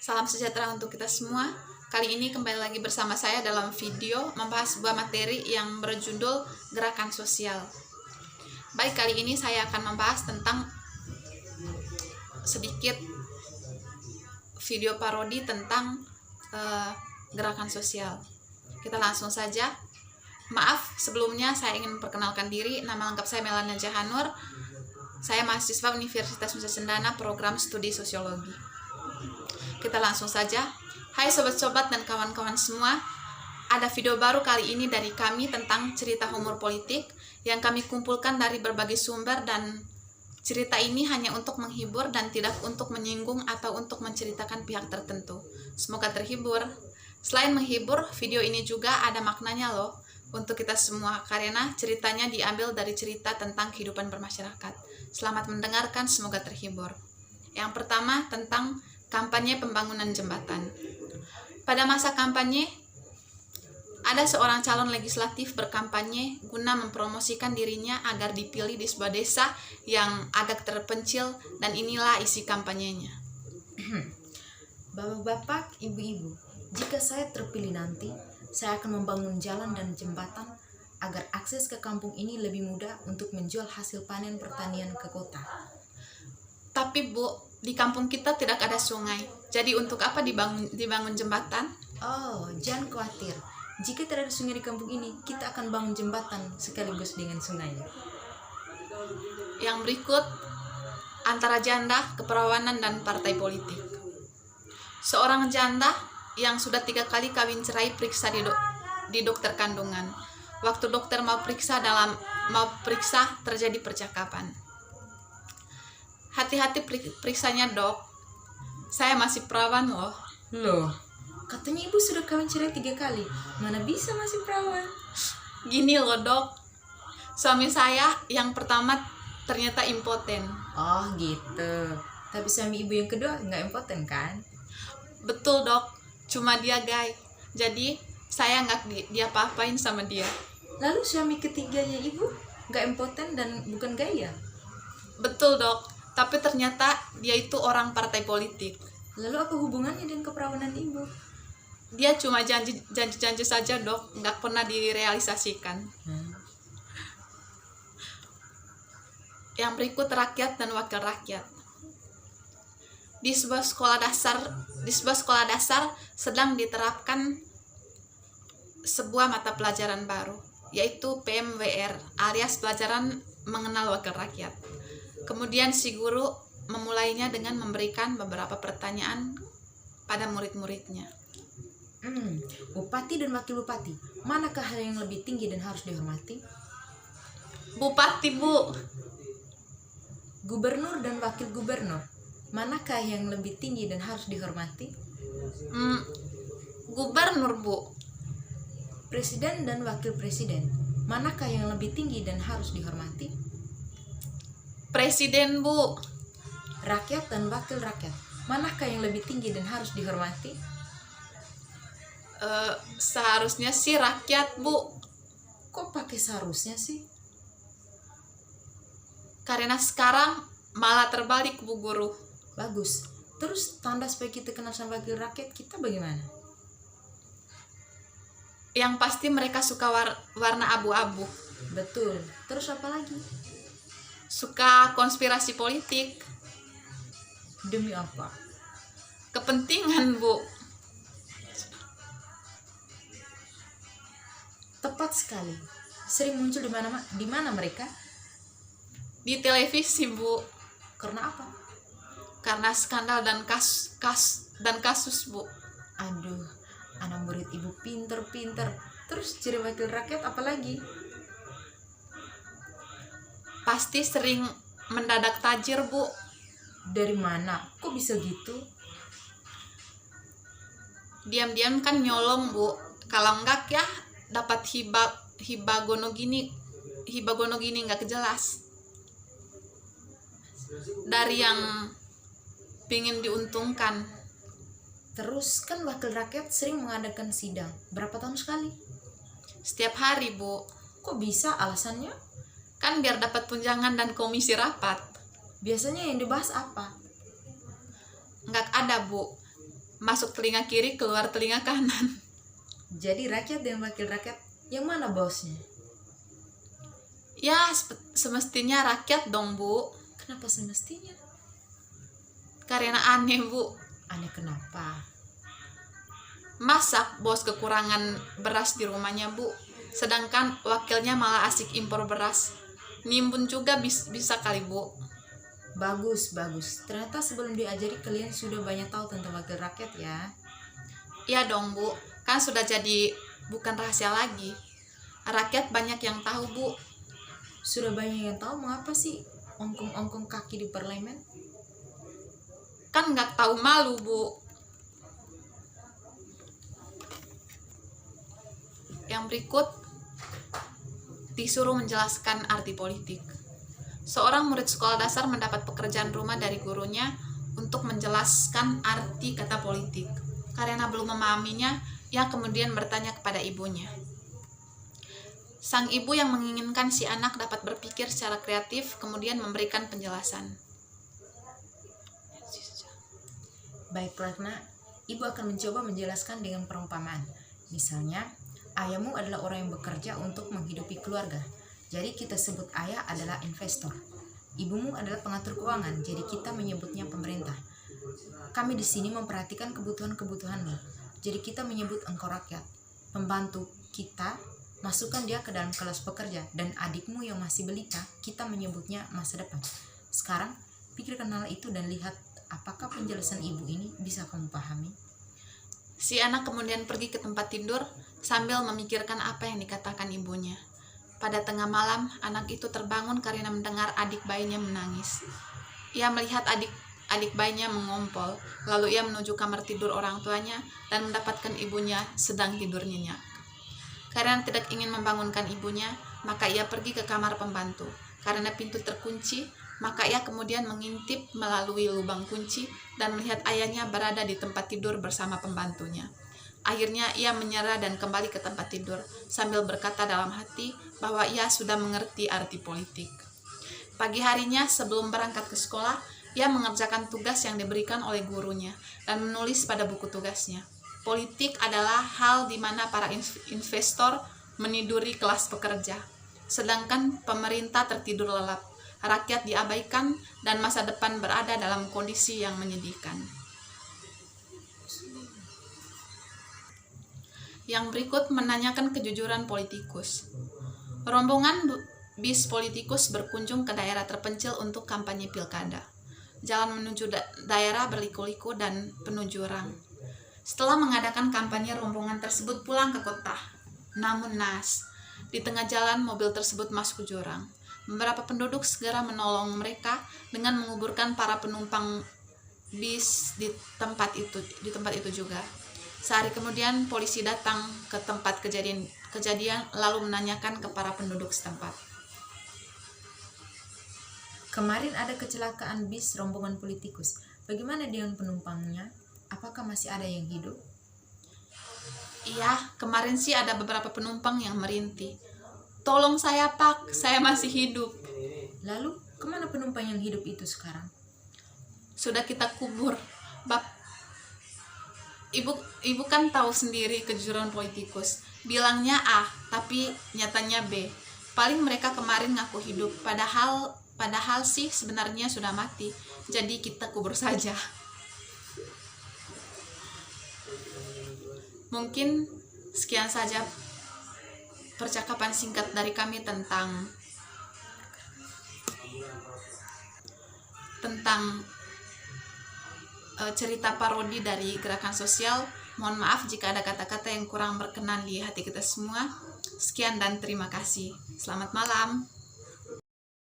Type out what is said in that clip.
Salam sejahtera untuk kita semua. Kali ini kembali lagi bersama saya dalam video membahas sebuah materi yang berjudul gerakan sosial. Baik, kali ini saya akan membahas tentang sedikit video parodi tentang gerakan sosial. Kita langsung saja. Maaf, sebelumnya saya ingin memperkenalkan diri. Nama lengkap saya Melania Jahanur. Saya mahasiswa Universitas Nusa Cendana, program studi sosiologi. Kita langsung saja. Hai sobat-sobat dan kawan-kawan semua. Ada video baru kali ini dari kami tentang cerita humor politik yang kami kumpulkan dari berbagai sumber, dan cerita ini hanya untuk menghibur dan tidak untuk menyinggung atau untuk menceritakan pihak tertentu. Semoga terhibur. Selain menghibur, video ini juga ada maknanya loh untuk kita semua, karena ceritanya diambil dari cerita tentang kehidupan bermasyarakat. Selamat mendengarkan, semoga terhibur. Yang pertama, tentang kampanye pembangunan jembatan. Pada masa kampanye, ada seorang calon legislatif berkampanye guna mempromosikan dirinya agar dipilih di sebuah desa yang agak terpencil, dan inilah isi kampanyenya. Bapak-bapak, ibu-ibu, jika saya terpilih nanti, saya akan membangun jalan dan jembatan agar akses ke kampung ini lebih mudah untuk menjual hasil panen pertanian ke kota. Tapi Bu, di kampung kita tidak ada sungai. Jadi untuk apa dibangun jembatan? Oh, jangan khawatir. Jika tidak ada sungai di kampung ini, kita akan bangun jembatan sekaligus dengan sungainya. Yang berikut, antara janda, keperawanan, dan partai politik. Seorang janda yang sudah 3 kali kawin cerai periksa di dokter kandungan. Waktu dokter mau periksa terjadi percakapan. Hati-hati periksanya, Dok. Saya masih perawan loh. Loh, katanya ibu sudah kawin cerai 3 kali. Mana bisa masih perawan? Gini loh, Dok. Suami saya yang pertama ternyata impoten. Oh gitu. Tapi suami ibu yang kedua nggak impoten kan? Betul, Dok. Cuma dia gay. Jadi saya nggak diapa-apain sama dia. Lalu suami ketiganya ibu nggak impoten dan bukan gaya? Betul, Dok. Tapi ternyata dia itu orang partai politik. Lalu apa hubungannya dengan keperawanan ibu? Dia cuma janji saja, Dok. Nggak pernah direalisasikan. Yang berikut, rakyat dan wakil rakyat. Di sebuah sekolah dasar sedang diterapkan sebuah mata pelajaran baru, yaitu PMWR, alias pelajaran mengenal wakil rakyat. Kemudian si guru memulainya dengan memberikan beberapa pertanyaan pada murid-muridnya. Bupati dan wakil bupati, manakah hal yang lebih tinggi dan harus dihormati? Bupati, Bu. Gubernur dan wakil gubernur, manakah yang lebih tinggi dan harus dihormati? Gubernur, Bu. Presiden dan wakil presiden, manakah yang lebih tinggi dan harus dihormati? Presiden, Bu. Rakyat dan wakil rakyat, manakah yang lebih tinggi dan harus dihormati? Seharusnya sih rakyat, Bu. Kok pakai seharusnya sih? Karena sekarang malah terbalik, Bu Guru. Bagus. Terus tanda supaya kita kenal sama wakil rakyat kita bagaimana? Yang pasti mereka suka warna abu-abu. Betul. Terus apa lagi? Suka konspirasi politik. Demi apa? Kepentingan, Bu. Tepat sekali. Sering muncul di mana mereka? Di televisi, Bu. Karena apa? Karena skandal dan kasus, Bu. Aduh, anak murid ibu pinter-pinter. Terus ciri wakil rakyat apa lagi? Pasti sering mendadak tajir, Bu. Dari mana? Kok bisa gitu? Diam-diam kan nyolong, Bu. Kalau enggak ya dapat hibah gono gini nggak jelas. Dari yang pingin diuntungkan. Terus kan wakil rakyat sering mengadakan sidang. Berapa tahun sekali? Setiap hari, Bu. Kok bisa alasannya? Kan biar dapat tunjangan dan komisi rapat. Biasanya yang dibahas apa? Nggak ada, Bu. masuk telinga kiri, keluar telinga kanan. Jadi rakyat dan wakil rakyat, yang mana bosnya? Ya, semestinya rakyat dong, Bu. Kenapa semestinya? Karena aneh, Bu. Aneh kenapa? Masa bos kekurangan beras di rumahnya, Bu? Sedangkan wakilnya malah asik impor beras. Nimbun juga bisa kali, Bu. Bagus. Ternyata sebelum diajari kalian sudah banyak tahu tentang wakil rakyat ya. Iya dong, Bu. Kan sudah jadi bukan rahasia lagi. Rakyat banyak yang tahu, Bu. Sudah banyak yang tahu, mengapa sih ongkong-ongkong kaki di parlemen? Kan nggak tahu malu, Bu. Yang berikut disuruh menjelaskan arti politik. Seorang murid sekolah dasar mendapat pekerjaan rumah dari gurunya untuk menjelaskan arti kata politik. Karena belum memahaminya, ia kemudian bertanya kepada ibunya. Sang ibu yang menginginkan si anak dapat berpikir secara kreatif kemudian memberikan penjelasan. Baiklah nak, ibu akan mencoba menjelaskan dengan perumpamaan. Misalnya, ayahmu adalah orang yang bekerja untuk menghidupi keluarga. Jadi kita sebut ayah adalah investor. Ibumu adalah pengatur keuangan, jadi kita menyebutnya pemerintah. Kami di sini memperhatikan kebutuhan-kebutuhanmu, jadi kita menyebut engkau rakyat. Pembantu kita, masukkan dia ke dalam kelas pekerja, dan adikmu yang masih balita, kita menyebutnya masa depan. Sekarang, pikirkan hal itu dan lihat apakah penjelasan ibu ini bisa kamu pahami. Si anak kemudian pergi ke tempat tidur sambil memikirkan apa yang dikatakan ibunya. Pada tengah malam, anak itu terbangun karena mendengar adik bayinya menangis. Ia melihat adik bayinya mengompol, lalu ia menuju kamar tidur orang tuanya dan mendapatkan ibunya sedang tidur nyenyak. Karena tidak ingin membangunkan ibunya, maka ia pergi ke kamar pembantu. Karena pintu terkunci, maka ia kemudian mengintip melalui lubang kunci dan melihat ayahnya berada di tempat tidur bersama pembantunya. Akhirnya ia menyerah dan kembali ke tempat tidur sambil berkata dalam hati bahwa ia sudah mengerti arti politik. Pagi harinya sebelum berangkat ke sekolah, ia mengerjakan tugas yang diberikan oleh gurunya dan menulis pada buku tugasnya. Politik adalah hal di mana para investor meniduri kelas pekerja, sedangkan pemerintah tertidur lelap, rakyat diabaikan, dan masa depan berada dalam kondisi yang menyedihkan. Yang berikut menanyakan kejujuran politikus. Rombongan bis politikus berkunjung ke daerah terpencil untuk kampanye pilkada. Jalan menuju daerah berliku-liku dan penuh jurang. Setelah mengadakan kampanye, rombongan tersebut pulang ke kota. Namun naas, di tengah jalan mobil tersebut masuk ke jurang. Beberapa penduduk segera menolong mereka dengan menguburkan para penumpang bis di tempat itu juga. Sehari kemudian polisi datang ke tempat kejadian lalu menanyakan ke para penduduk setempat. Kemarin ada kecelakaan bis rombongan politikus. Bagaimana dengan penumpangnya? Apakah masih ada yang hidup? Iya, kemarin sih ada beberapa penumpang yang merintih. Tolong saya, Pak, saya masih hidup. Lalu, kemana penumpang yang hidup itu sekarang? Sudah kita kubur. Ibu kan tahu sendiri kejujuran politikus. Bilangnya A, tapi nyatanya B. Paling mereka kemarin ngaku hidup, padahal sih sebenarnya sudah mati. Jadi kita kubur saja. Mungkin sekian saja percakapan singkat dari kami tentang cerita parodi dari gerakan sosial. Mohon maaf jika ada kata-kata yang kurang berkenan di hati kita semua. Sekian dan terima kasih. Selamat malam.